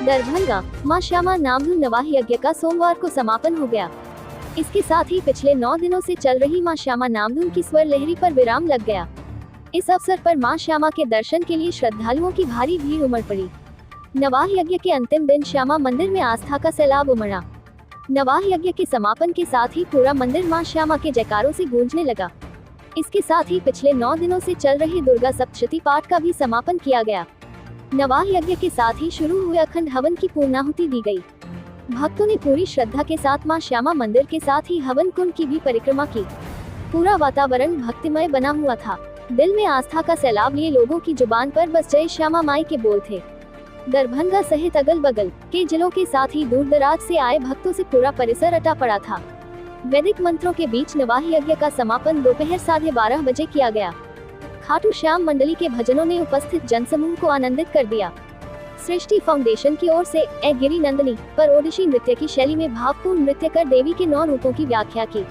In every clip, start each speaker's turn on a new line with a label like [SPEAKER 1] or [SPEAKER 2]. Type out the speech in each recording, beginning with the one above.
[SPEAKER 1] दरभंगा मां श्यामा नामधुन नवाह यज्ञ का सोमवार को समापन हो गया। इसके साथ ही पिछले 9 दिनों से चल रही मां श्यामा नामधुन की स्वर लहरी पर विराम लग गया। इस अवसर पर मां श्यामा के दर्शन के लिए श्रद्धालुओं की भारी भीड़ उमड़ पड़ी। नवाह यज्ञ के अंतिम दिन श्यामा मंदिर में आस्था का सैलाब उमड़ा। नवाह यज्ञ के समापन के साथ ही पूरा मंदिर मां श्यामा के जयकारों से गूंजने लगा। इसके साथ ही पिछले 9 दिनों से चल रही दुर्गा सप्तशती पाठ का भी समापन किया गया। नवाह यज्ञ के साथ ही शुरू हुए अखंड हवन की पूर्णाहुति दी गई। भक्तों ने पूरी श्रद्धा के साथ मां श्यामा मंदिर के साथ ही हवन कुंड की भी परिक्रमा की। पूरा वातावरण भक्तिमय बना हुआ था। दिल में आस्था का सैलाब लिए लोगों की जुबान पर बस जय श्यामा माई के बोल थे। दरभंगा सहित अगल बगल के जिलों के साथ ही दूर दराज से आए भक्तों से पूरा परिसर अटा पड़ा था। वैदिक मंत्रों के बीच नवाह यज्ञ का समापन दोपहर 12:30 बजे किया गया। खाटू श्याम मंडली के भजनों ने उपस्थित जनसमूह को आनंदित कर दिया। सृष्टि फाउंडेशन की ओर से ए गिरी नंदनी पर ओडिसी नृत्य की शैली में भावपूर्ण नृत्य कर देवी के 9 रूपों की व्याख्या की।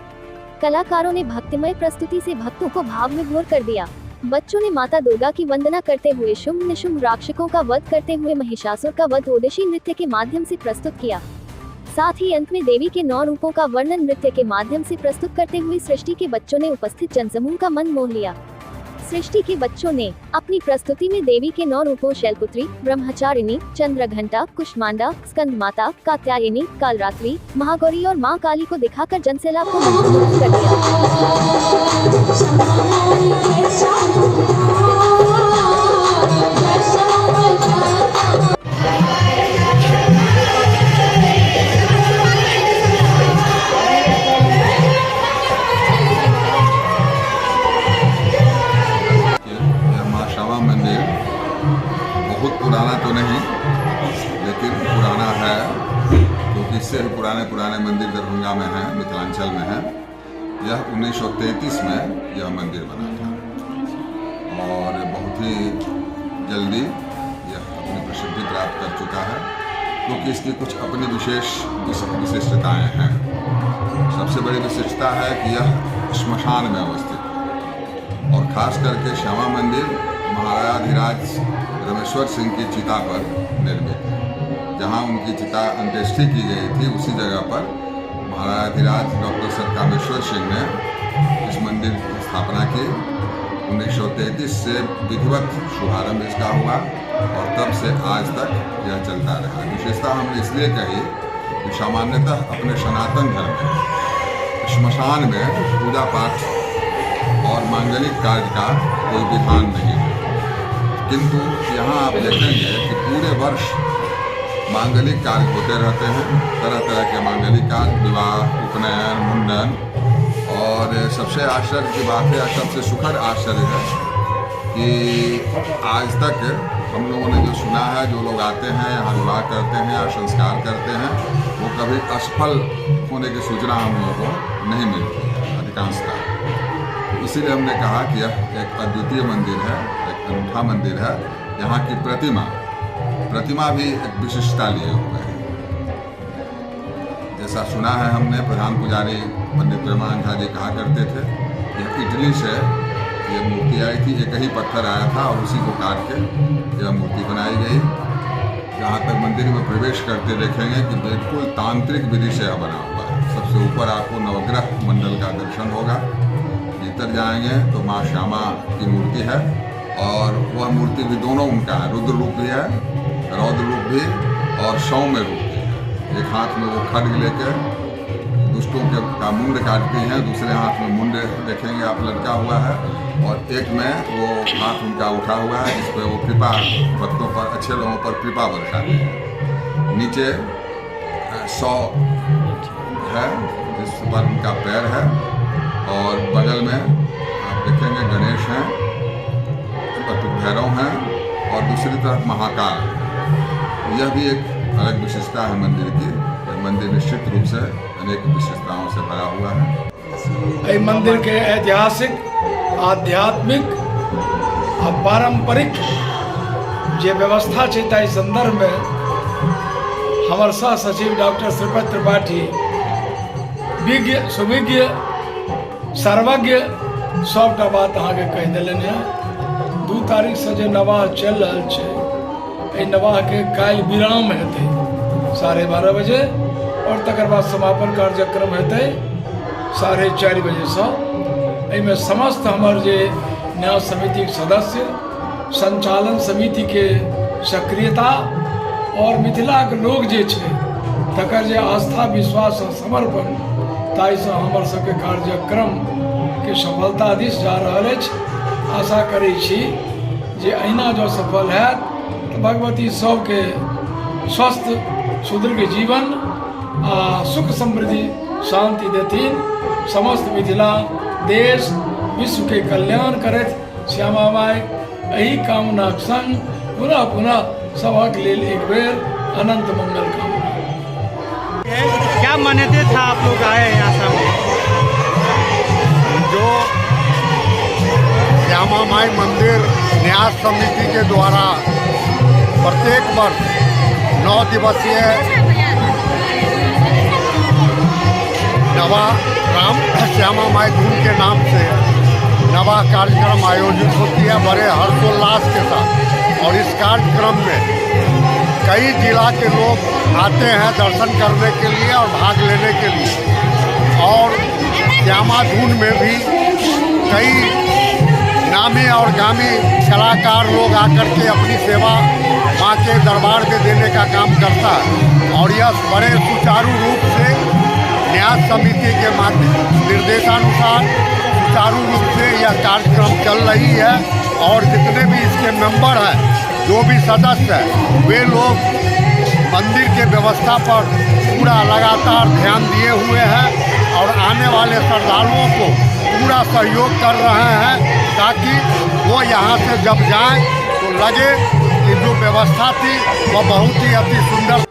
[SPEAKER 1] कलाकारों ने भक्तिमय प्रस्तुति से भक्तों को भाव में भोर कर दिया। बच्चों ने माता दुर्गा की वंदना करते हुए शुंभ निशुंभ राक्षसों का वध करते हुए महिषासुर का वध ओडिसी नृत्य के माध्यम से प्रस्तुत किया। साथ ही अंत में देवी के 9 रूपों का वर्णन नृत्य के माध्यम से प्रस्तुत करते हुए सृष्टि के बच्चों ने उपस्थित जनसमूह का मन मोह लिया। सृष्टि के बच्चों ने अपनी प्रस्तुति में देवी के 9 रूपों शैलपुत्री, ब्रह्मचारिणी, चंद्रघंटा, कुष्मांडा, स्कंद माता, कात्यायनी, कालरात्रि, महागौरी और मां काली को दिखाकर जनसैलाब को मंत्रमुग्ध कर
[SPEAKER 2] बहुत पुराना तो नहीं, लेकिन पुराना है, क्योंकि इससे पुराने मंदिर दरभंगा में हैं, मिथिलांचल में हैं। यह 1933 में यह मंदिर बना था और बहुत ही जल्दी यह अपनी प्रसिद्धि प्राप्त कर चुका है, क्योंकि इसकी कुछ अपनी विशिष्टताएं हैं। सबसे बड़ी विशिष्टता है कि यह श्मशान में अवस्थित है और खास करके श्यामा मंदिर महाराजाधिराज रमेश्वर सिंह की चिता पर निर्मित है। जहां उनकी चिता अंत्येष्टि की गई थी, उसी जगह पर महाराजाधिराज डॉक्टर सर कामेश्वर सिंह ने इस मंदिर की स्थापना की। 1933 से विधिवत शुभारंभ इसका हुआ और तब से आज तक यह चलता रहा। विशेषता हमने इसलिए कही कि सामान्यतः अपने सनातन धर्म में श्मशान में पूजा पाठ और मांगलिक कार्य का कोई विधान नहीं है, किंतु यहाँ आप देखेंगे कि पूरे वर्ष मांगलिक कार्य होते रहते हैं। तरह तरह के मांगलिक कार्य, विवाह, उपनयन, मुंडन, और सबसे आश्चर्य की बात है, सबसे सुखद आश्चर्य है कि आज तक हम लोगों ने जो सुना है, जो लोग आते हैं यहाँ विवाह करते हैं या संस्कार करते हैं, वो कभी असफल होने की सूचना हम लोगों को नहीं मिलती है अधिकांशतः। इसीलिए हमने कहा कि यह एक अद्वितीय मंदिर है, एक अनूठा मंदिर है। यहाँ की प्रतिमा भी एक विशिष्टता लिए हुए है। जैसा सुना है हमने, प्रधान पुजारी पंडित प्रेमानंद झा जी कहा करते थे, यह इटली से ये मूर्ति आई थी, एक ही पत्थर आया था और उसी को काट के यह मूर्ति बनाई गई। जहाँ तक मंदिर में प्रवेश करते देखेंगे कि बिल्कुल तांत्रिक विधि से यह बना हुआ है। सबसे ऊपर आपको नवग्रह मंडल का दर्शन होगा। भीतर जाएंगे तो माँ श्यामा की मूर्ति है और वह मूर्ति भी दोनों उनका है, रुद्र रूप भी है, रौद्र रूप भी और सौम्य रूप भी है। एक हाथ में वो खड्ग लेकर दुष्टों का मुंड काटती हैं, दूसरे हाथ में मुंड देखेंगे आप लटका हुआ है और एक में वो हाथ उनका उठा हुआ है, जिस पर वो कृपा भक्तों पर, अच्छे लोगों पर कृपा बरसाती है। नीचे 100 है जिस पर उनका पैर है और बगल में आप देखेंगे गणेश हैं, बटुक भैरव हैं और दूसरी तरफ महाकाल। यह भी एक अलग विशेषता है मंदिर की। मंदिर निश्चित रूप से अनेक विशेषताओं से भरा हुआ है।
[SPEAKER 3] मंदिर के ऐतिहासिक, आध्यात्मिक और पारंपरिक जो व्यवस्था है, संदर्भ में हमारे सह सचिव डॉक्टर श्रीपद त्रिपाठी विज्ञ, सुविज्ञ, सर्वज्ञ सबटा बात अहाँ के कह दिलन है। 2 तारीख से जो नवाह चल रहा है, नवाह के काल विराम हेतै 12:30 बजे और तकर बाद समापन कार्यक्रम हेतै 4:30 बजे से। एहिमे समस्त हमर जे न्याय समिति के सदस्य, संचालन समिति के सक्रियता और मिथिला के लोग जे छै तकर जे आस्था विश्वास और समर्पण, ताहिसँ हमर सबके कार्यक्रम के सफलता दिस जा रहल अछि। आशा करै छी जे अहिना जो सफल हैत तऽ भगवती सबके स्वस्थ सुदृढ़ जीवन आ सुख समृद्धि शांति देथिन। समस्त मिथिला देश विश्व के कल्याण करैत श्यामा माय एही कामनाक संग पुनः पुनः सबक लेल एक बेर अनंत मंगल कामना।
[SPEAKER 4] क्या मान्यता था आप लोग आए यहाँ सामने?
[SPEAKER 5] जो श्यामा माई मंदिर न्यास समिति के द्वारा प्रत्येक वर्ष 9 दिवसीय नवा राम श्यामा माई धून के नाम से नवा कार्यक्रम आयोजित होती है बड़े हर्षोल्लास के साथ। और इस कार्यक्रम में कई जिला के लोग आते हैं दर्शन करने के लिए और भाग लेने के लिए। और श्यामा धून में भी कई नामी और गामी कलाकार लोग आकर के अपनी सेवा माँ के दरबार में देने का काम करता है। और यह बड़े सुचारू रूप से न्यास समिति के निर्देशानुसार सुचारू रूप से यह कार्यक्रम चल रही है। और जितने भी इसके मेंबर हैं, जो भी सदस्य हैं, वे लोग मंदिर के व्यवस्था पर पूरा लगातार ध्यान दिए हुए हैं और आने वाले श्रद्धालुओं को पूरा सहयोग कर रहे हैं ताकि वो यहाँ से जब जाएं तो लगे कि जो व्यवस्था थी वह बहुत ही अति सुंदर